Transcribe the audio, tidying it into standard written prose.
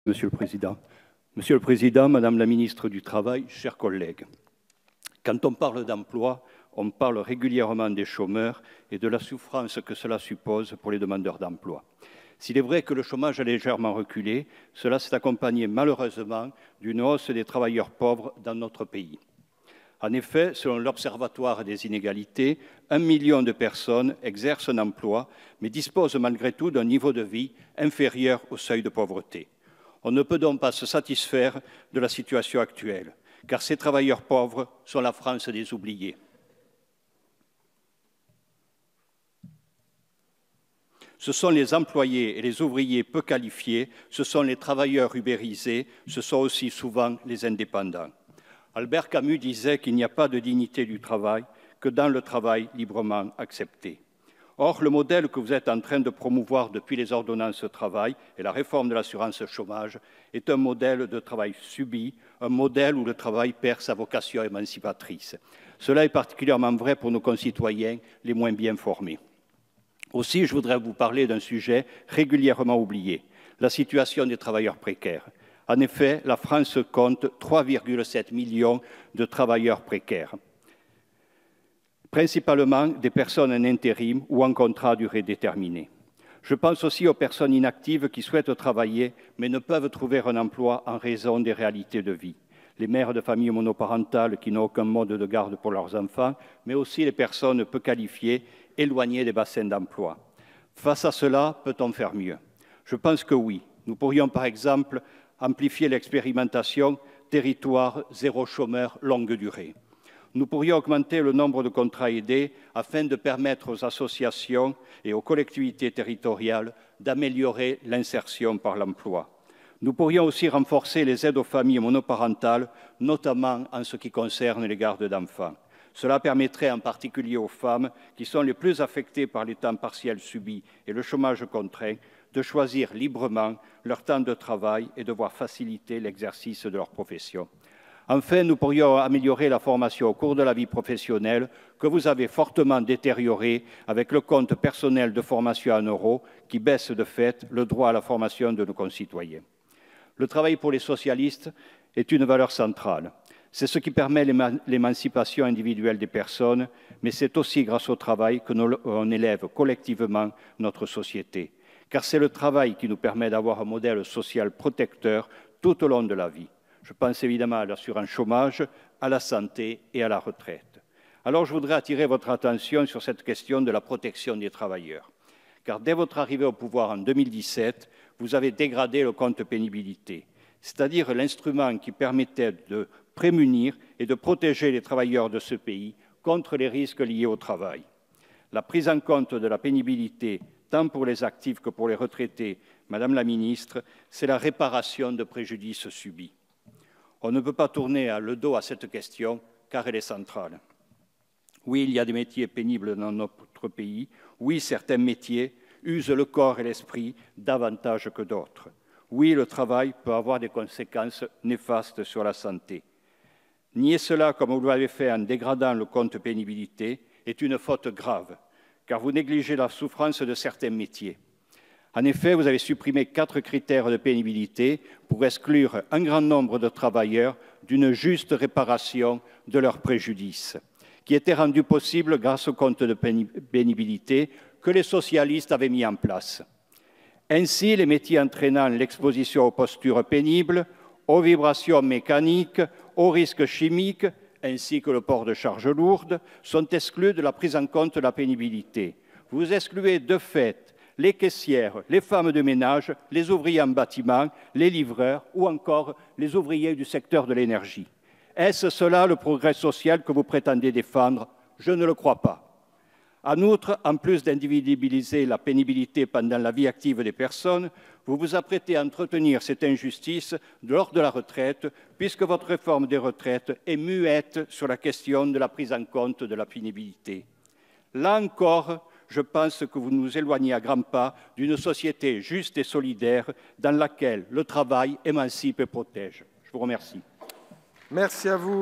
Monsieur le Président. Monsieur le Président, Madame la Ministre du Travail, chers collègues, quand on parle d'emploi, on parle régulièrement des chômeurs et de la souffrance que cela suppose pour les demandeurs d'emploi. S'il est vrai que le chômage a légèrement reculé, cela s'est accompagné malheureusement d'une hausse des travailleurs pauvres dans notre pays. En effet, selon l'Observatoire des inégalités, 1 million de personnes exercent un emploi, mais disposent malgré tout d'un niveau de vie inférieur au seuil de pauvreté. On ne peut donc pas se satisfaire de la situation actuelle, car ces travailleurs pauvres sont la France des oubliés. Ce sont les employés et les ouvriers peu qualifiés, ce sont les travailleurs ubérisés, ce sont aussi souvent les indépendants. Albert Camus disait qu'il n'y a pas de dignité du travail que dans le travail librement accepté. Or, le modèle que vous êtes en train de promouvoir depuis les ordonnances travail et la réforme de l'assurance chômage est un modèle de travail subi, un modèle où le travail perd sa vocation émancipatrice. Cela est particulièrement vrai pour nos concitoyens les moins bien formés. Aussi, je voudrais vous parler d'un sujet régulièrement oublié, la situation des travailleurs précaires. En effet, la France compte 3,7 millions de travailleurs précaires, principalement des personnes en intérim ou en contrat à durée déterminée. Je pense aussi aux personnes inactives qui souhaitent travailler mais ne peuvent trouver un emploi en raison des réalités de vie. Les mères de familles monoparentales qui n'ont aucun mode de garde pour leurs enfants, mais aussi les personnes peu qualifiées, éloignées des bassins d'emploi. Face à cela, peut-on faire mieux? Je pense que oui. Nous pourrions par exemple amplifier l'expérimentation territoire zéro chômeur longue durée. Nous pourrions augmenter le nombre de contrats aidés afin de permettre aux associations et aux collectivités territoriales d'améliorer l'insertion par l'emploi. Nous pourrions aussi renforcer les aides aux familles monoparentales, notamment en ce qui concerne les gardes d'enfants. Cela permettrait en particulier aux femmes qui sont les plus affectées par les temps partiels subis et le chômage contraint de choisir librement leur temps de travail et de voir faciliter l'exercice de leur profession. Enfin, nous pourrions améliorer la formation au cours de la vie professionnelle que vous avez fortement détériorée avec le compte personnel de formation en euros qui baisse de fait le droit à la formation de nos concitoyens. Le travail pour les socialistes est une valeur centrale. C'est ce qui permet l'émancipation individuelle des personnes, mais c'est aussi grâce au travail que l'on élève collectivement notre société. Car c'est le travail qui nous permet d'avoir un modèle social protecteur tout au long de la vie. Je pense évidemment à l'assurance chômage, à la santé et à la retraite. Alors je voudrais attirer votre attention sur cette question de la protection des travailleurs. Car dès votre arrivée au pouvoir en 2017, vous avez dégradé le compte pénibilité, c'est-à-dire l'instrument qui permettait de prémunir et de protéger les travailleurs de ce pays contre les risques liés au travail. La prise en compte de la pénibilité, tant pour les actifs que pour les retraités, Madame la Ministre, c'est la réparation de préjudices subis. On ne peut pas tourner le dos à cette question, car elle est centrale. Oui, il y a des métiers pénibles dans notre pays. Oui, certains métiers usent le corps et l'esprit davantage que d'autres. Oui, le travail peut avoir des conséquences néfastes sur la santé. Nier cela, comme vous l'avez fait en dégradant le compte pénibilité, est une faute grave, car vous négligez la souffrance de certains métiers. En effet, vous avez supprimé 4 critères de pénibilité pour exclure un grand nombre de travailleurs d'une juste réparation de leurs préjudices, qui était rendu possible grâce au compte de pénibilité que les socialistes avaient mis en place. Ainsi, les métiers entraînant l'exposition aux postures pénibles, aux vibrations mécaniques, aux risques chimiques, ainsi que le port de charges lourdes, sont exclus de la prise en compte de la pénibilité. Vous excluez de fait les caissières, les femmes de ménage, les ouvriers en bâtiment, les livreurs ou encore les ouvriers du secteur de l'énergie. Est-ce cela le progrès social que vous prétendez défendre? Je ne le crois pas. En outre, en plus d'individualiser la pénibilité pendant la vie active des personnes, vous vous apprêtez à entretenir cette injustice lors de la retraite, puisque votre réforme des retraites est muette sur la question de la prise en compte de la pénibilité. Là encore, je pense que vous nous éloignez à grands pas d'une société juste et solidaire dans laquelle le travail émancipe et protège. Je vous remercie. Merci à vous.